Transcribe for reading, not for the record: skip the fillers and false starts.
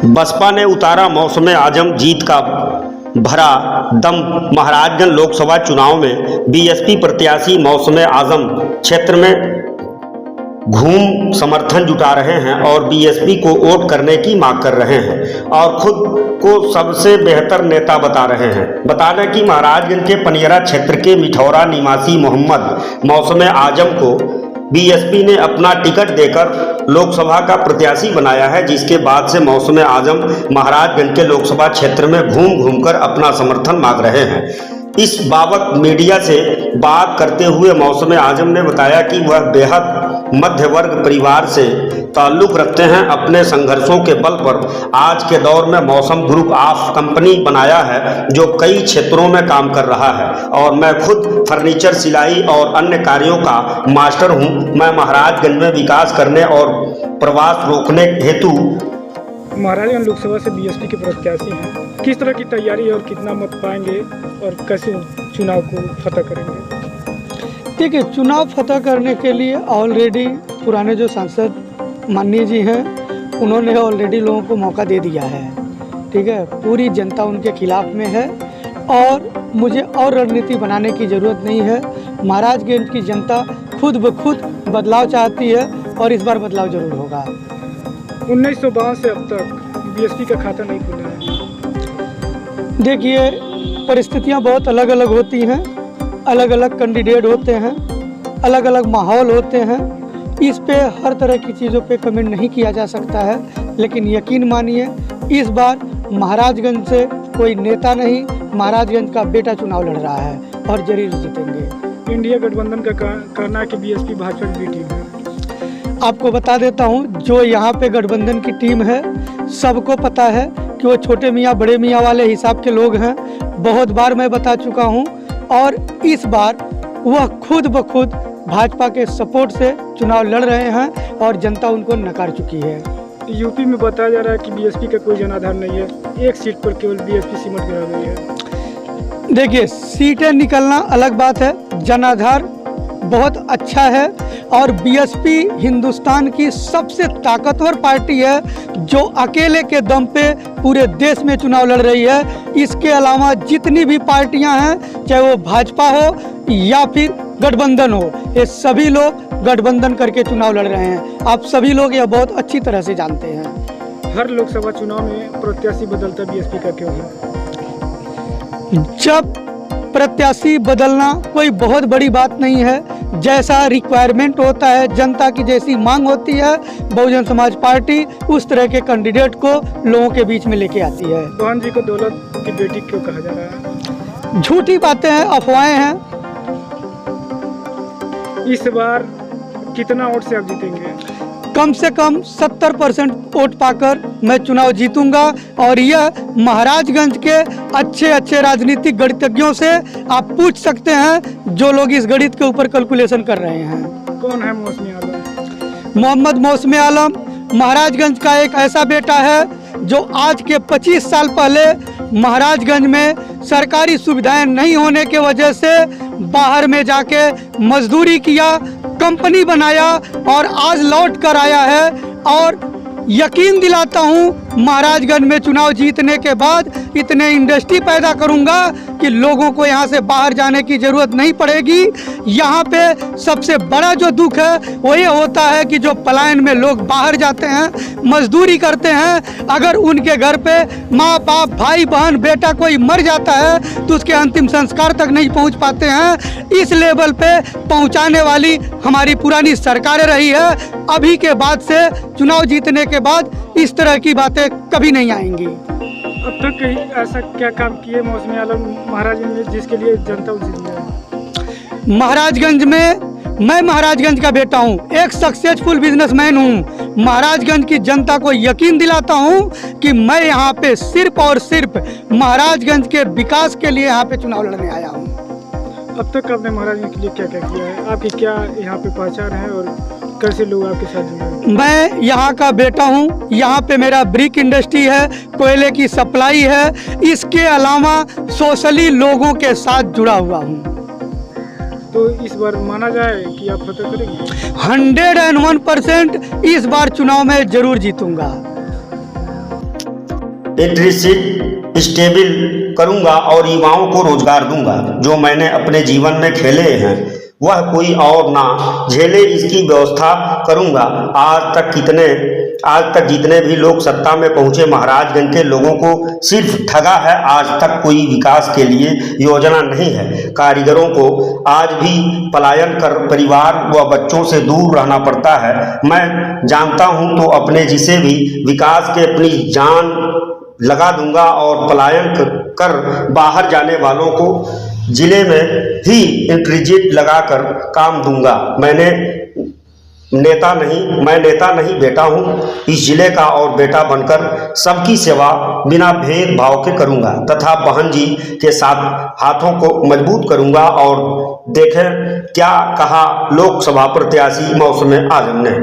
बसपा ने उतारा मौसम आजम जीत का भरा दम। महाराजगंज लोकसभा चुनाव में बीएसपी प्रत्याशी मौसम आजम क्षेत्र में घूम समर्थन जुटा रहे हैं और बीएसपी को वोट करने की मांग कर रहे हैं और खुद को सबसे बेहतर नेता बता रहे हैं। बता दें कि महाराजगंज के पनियरा क्षेत्र के मिठौरा निवासी मोहम्मद मौसम आजम को बीएसपी ने अपना टिकट देकर लोकसभा का प्रत्याशी बनाया है, जिसके बाद से मौसम आजम महाराजगंज के लोकसभा क्षेत्र में घूम घूमकर अपना समर्थन मांग रहे हैं। इस बाबत मीडिया से बात करते हुए मौसम आजम ने बताया कि वह बेहद मध्य वर्ग परिवार से ताल्लुक़ रखते हैं। अपने संघर्षों के बल पर आज के दौर में मौसम ग्रुप ऑफ कंपनी बनाया है जो कई क्षेत्रों में काम कर रहा है और मैं खुद फर्नीचर, सिलाई और अन्य कार्यों का मास्टर हूं। मैं महाराजगंज में विकास करने और प्रवास रोकने हेतु महाराजगंज लोकसभा से बीएसपी के प्रत्याशी हैं। किस तरह की तैयारी और कितना मत पाएंगे और कैसे चुनाव को फतह करेंगे? देखिए, चुनाव फतह करने के लिए ऑलरेडी पुराने जो सांसद माननीय जी हैं उन्होंने ऑलरेडी लोगों को मौका दे दिया है। ठीक है, पूरी जनता उनके खिलाफ में है और मुझे और रणनीति बनाने की ज़रूरत नहीं है। महाराजगंज की जनता खुद ब खुद बदलाव चाहती है और इस बार बदलाव जरूर होगा। 1952 से अब तक बीएसपी का खाता नहीं खुला है। देखिए, परिस्थितियां बहुत अलग अलग होती हैं, अलग अलग कैंडिडेट होते हैं, अलग अलग माहौल होते हैं। इस पे हर तरह की चीज़ों पे कमेंट नहीं किया जा सकता है, लेकिन यकीन मानिए इस बार महाराजगंज से कोई नेता नहीं, महाराजगंज का बेटा चुनाव लड़ रहा है और जरूर जीतेंगे। इंडिया गठबंधन का कहना है कि बीएसपी भाजपा की टीम है। आपको बता देता हूं, जो यहाँ पे गठबंधन की टीम है सबको पता है कि वो छोटे मियाँ बड़े मियाँ वाले हिसाब के लोग हैं। बहुत बार मैं बता चुका हूं और इस बार वह खुद ब खुद भाजपा के सपोर्ट से चुनाव लड़ रहे हैं और जनता उनको नकार चुकी है। यूपी में बताया जा रहा है कि बीएसपी का कोई जनाधार नहीं है, एक सीट पर केवल बीएसपी सिमट कर आ गई है। देखिए, सीटें निकलना अलग बात है, जनाधार बहुत अच्छा है और बीएसपी हिंदुस्तान की सबसे ताकतवर पार्टी है जो अकेले के दम पे पूरे देश में चुनाव लड़ रही है। इसके अलावा जितनी भी पार्टियां हैं, चाहे वो भाजपा हो या फिर गठबंधन हो, ये सभी लोग गठबंधन करके चुनाव लड़ रहे हैं। आप सभी लोग यह बहुत अच्छी तरह से जानते हैं। हर लोकसभा चुनाव में प्रत्याशी बदलता बीएसपी का क्यों है? जब प्रत्याशी बदलना कोई बहुत बड़ी बात नहीं है, जैसा रिक्वायरमेंट होता है, जनता की जैसी मांग होती है, बहुजन समाज पार्टी उस तरह के कैंडिडेट को लोगों के बीच में लेके आती है। बहन जी को दौलत की बेटी क्यों कहा जा रहा है? झूठी बातें हैं, अफवाहें हैं। इस बार कितना वोट से आप जीतेंगे? कम से कम 70% वोट पाकर मैं चुनाव जीतूंगा और यह महाराजगंज के अच्छे अच्छे राजनीतिक गणितज्ञों से आप पूछ सकते हैं, जो लोग इस गणित के ऊपर कैलकुलेशन कर रहे हैं। कौन है मौसमी आलम? मोहम्मद मौसम आलम महाराजगंज का एक ऐसा बेटा है जो आज के 25 साल पहले महाराजगंज में सरकारी सुविधाएं नहीं होने के वजह से बाहर में जाके मजदूरी किया, कंपनी बनाया और आज लौट कर आया है। और यकीन दिलाता हूँ, महाराजगंज में चुनाव जीतने के बाद इतने इंडस्ट्री पैदा करूँगा कि लोगों को यहाँ से बाहर जाने की ज़रूरत नहीं पड़ेगी। यहाँ पे सबसे बड़ा जो दुख है वो ये होता है कि जो पलायन में लोग बाहर जाते हैं, मजदूरी करते हैं, अगर उनके घर पे माँ बाप, भाई बहन, बेटा कोई मर जाता है तो उसके अंतिम संस्कार तक नहीं पहुँच पाते हैं। इस लेवल पे पहुँचाने वाली हमारी पुरानी सरकारें रही है। अभी के बाद से चुनाव जीतने के बाद इस तरह की बातें कभी नहीं आएंगी। अब तक ऐसा क्या काम किए मौसमी आलम महाराजगंज में जिसके लिए जनता उसे जीती है? महाराजगंज में मैं महाराजगंज का बेटा हूँ, एक सक्सेसफुल बिजनेसमैन हूँ। महाराजगंज की जनता को यकीन दिलाता हूँ कि मैं यहाँ पे सिर्फ और सिर्फ महाराजगंज के विकास के लिए यहाँ पे चुनाव लड़ने आया हूँ। अब तक आपने महाराजगंज के लिए क्या क्या किया है? आपकी क्या यहाँ पे पहचान है और कैसे लोग आपके साथ जुड़े? मैं यहाँ का बेटा हूँ, यहाँ पे मेरा ब्रिक इंडस्ट्री है, कोयले की सप्लाई है। इसके अलावा सोशली लोगों के साथ जुड़ा हुआ हूँ। तो इस बार माना जाए कि आप फतह करेंगे? 101% इस बार चुनाव में जरूर जीतूंगा। इंटरेस्ट स्टेबल करूंगा और युवाओं को रोजगार दूंगा। जो मैंने अपने जीवन में खेले हैं वह कोई और ना झेले, इसकी व्यवस्था करूंगा। आज तक जितने भी लोग सत्ता में पहुंचे महाराजगंज के लोगों को सिर्फ ठगा है। आज तक कोई विकास के लिए योजना नहीं है। कारीगरों को आज भी पलायन कर परिवार व बच्चों से दूर रहना पड़ता है। मैं जानता हूं तो अपने जिसे भी विकास के अपनी जान लगा दूंगा और पलायन कर बाहर जाने वालों को जिले में ही इंटरेस्ट लगाकर काम दूंगा। मैं नेता नहीं बेटा हूं इस जिले का और बेटा बनकर सबकी सेवा बिना भेदभाव के करूंगा तथा बहन जी के साथ हाथों को मजबूत करूंगा। और देखें क्या कहा लोकसभा प्रत्याशी मौसम आजम ने।